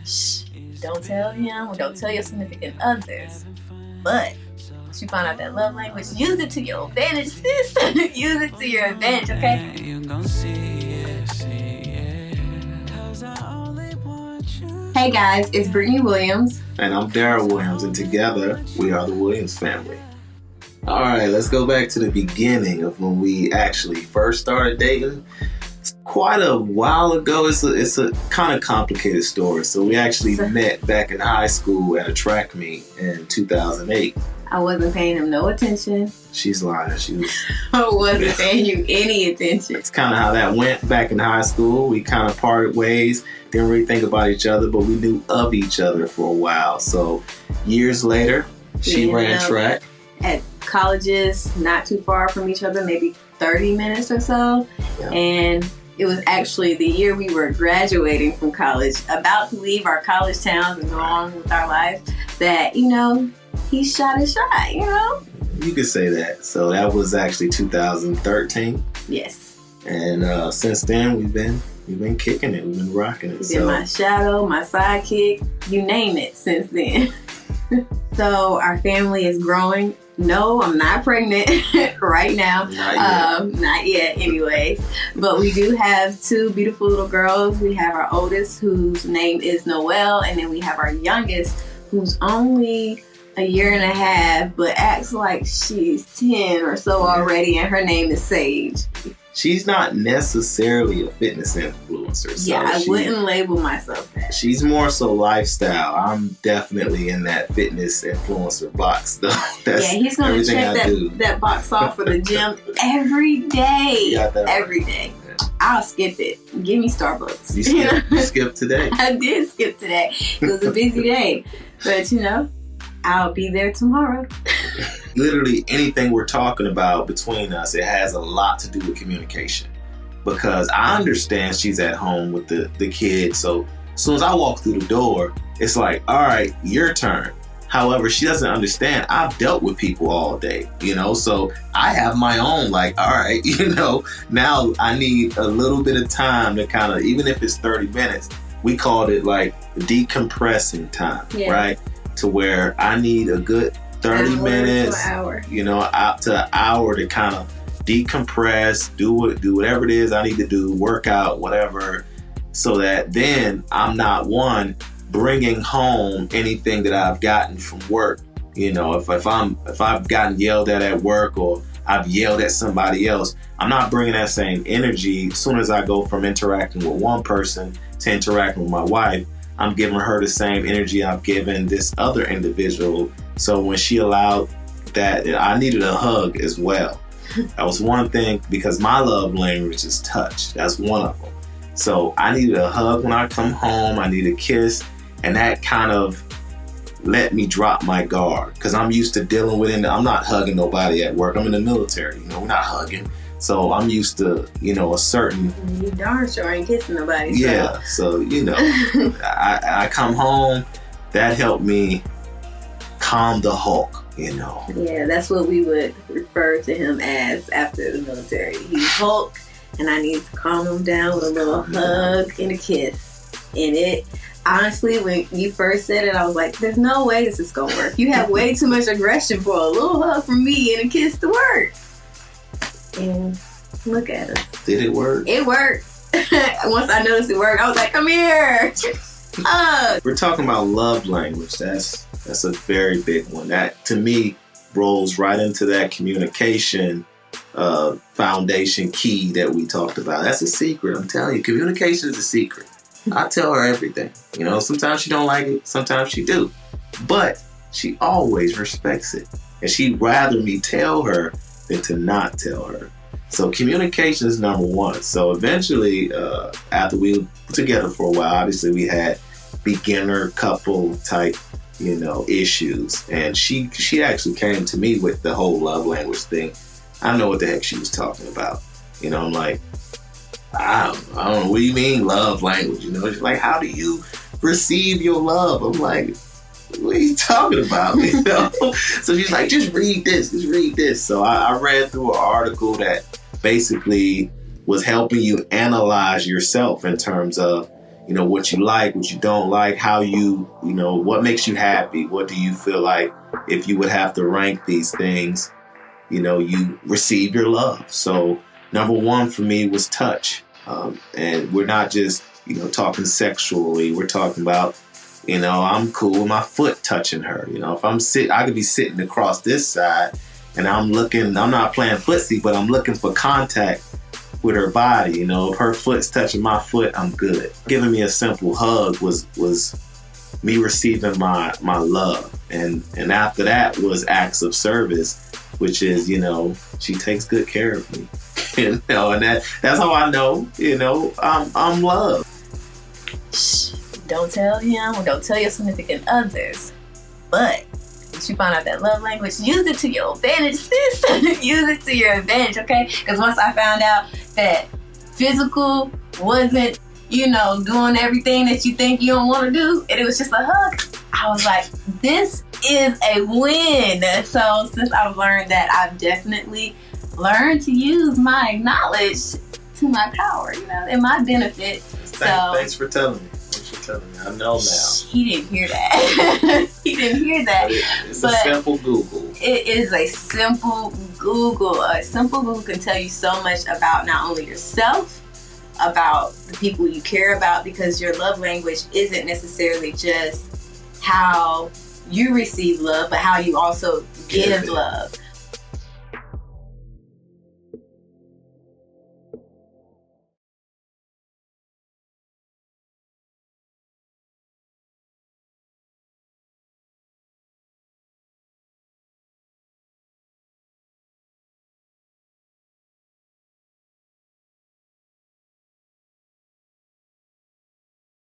shh, don't tell him or don't tell your significant others. But once you find out that love language, use it to your advantage, sis. Use it to your advantage, okay? Hey guys, it's Brittany Williams. And I'm Darryl Williams, and together we are the Williams family. All right, let's go back to the beginning of when we actually first started dating. It's quite a while ago. It's a kind of complicated story. So we actually met back in high school at a track meet in 2008. I wasn't paying him no attention. She's lying. I wasn't paying you any attention. It's kind of how that went back in high school. We kind of parted ways. Didn't really think about each other, but we knew of each other for a while. So years later, she ran track. At colleges not too far from each other, maybe 30 minutes or so. Yeah. And it was actually the year we were graduating from college, about to leave our college towns and go on with our lives, that, he shot his shot, You could say that. So that was actually 2013. Yes. And since then, we've been kicking it. We've been rocking it. You've been my shadow, my sidekick, you name it since then. So our family is growing. No, I'm not pregnant right now. Not yet anyways. But we do have two beautiful little girls. We have our oldest, whose name is Noelle, and then we have our youngest, who's only a year and a half, but acts like she's 10 or so already, and her name is Sage. She's not necessarily a fitness influencer. So I wouldn't label myself that. She's more so lifestyle. I'm definitely in that fitness influencer box, though. He's going to check that box off for the gym every day. Every day. Yeah. I'll skip it. Give me Starbucks. You skipped today. I did skip today. It was a busy day. But, I'll be there tomorrow. Literally anything we're talking about between us, it has a lot to do with communication. Because I understand she's at home with the kids. So as soon as I walk through the door, it's like, all right, your turn. However, she doesn't understand. I've dealt with people all day, so I have my own, like, all right, now I need a little bit of time to kind of, even if it's 30 minutes, we called it like decompressing time, right? To where I need a good 30 minutes, to an hour. Out to an hour to kind of decompress, do whatever it is I need to do, work out, whatever, so that then I'm not bringing home anything that I've gotten from work. If I've gotten yelled at work, or I've yelled at somebody else, I'm not bringing that same energy. As soon as I go from interacting with one person to interacting with my wife, I'm giving her the same energy I've given this other individual. So when she allowed that, I needed a hug as well. That was one thing, because my love language is touch. That's one of them. So I needed a hug when I come home. I need a kiss. And that kind of let me drop my guard, because I'm used to dealing with it. I'm not hugging nobody at work. I'm in the military. We're not hugging. So I'm used to, a certain... You darn sure ain't kissing nobody. So. Yeah, so, I come home, that helped me calm the Hulk, Yeah, that's what we would refer to him as after the military. He's Hulk, and I need to calm him down with a little hug and a kiss. And it... Honestly, when you first said it, I was like, there's no way this is going to work. You have way too much aggression for a little hug from me and a kiss to work. And look at us. Did it work? It worked. Once I noticed it worked, I was like, come here. We're talking about love language. That's a very big one. That, to me, rolls right into that communication foundation key that we talked about. That's a secret. I'm telling you, communication is a secret. I tell her everything. Sometimes she don't like it. Sometimes she do. But she always respects it. And she'd rather me tell her than to not tell her. So communication is number one. So eventually, after we were together for a while, obviously we had beginner couple type, issues. And she actually came to me with the whole love language thing. I don't know what the heck she was talking about. I'm like, I don't know. What do you mean love language? She's like, how do you receive your love? I'm like, what are you talking about? So she's like, just read this. So I read through an article that basically was helping you analyze yourself in terms of, what you like, what you don't like, how what makes you happy, what do you feel like if you would have to rank these things, you receive your love. So number one for me was touch. And we're not just, talking sexually. We're talking about, I'm cool with my foot touching her. If I could be sitting across this side and I'm not playing footsie, but I'm looking for contact with her body. If her foot's touching my foot, I'm good. Giving me a simple hug was me receiving my love. And after that was acts of service, which is, she takes good care of me. And that's how I know, I'm loved. Don't tell him or don't tell your significant others. But once you find out that love language, use it to your advantage, sis. Use it to your advantage, okay? Because once I found out that physical wasn't, doing everything that you think you don't want to do, and it was just a hug, I was like, this is a win. So since I've learned that, I've definitely learned to use my acknowledge to my power, in my benefit. Thanks for telling me. I know now. He didn't hear that. He didn't hear that. It's a simple Google. It is a simple Google. A simple Google can tell you so much about not only yourself, about the people you care about, because your love language isn't necessarily just how you receive love, but how you also give love.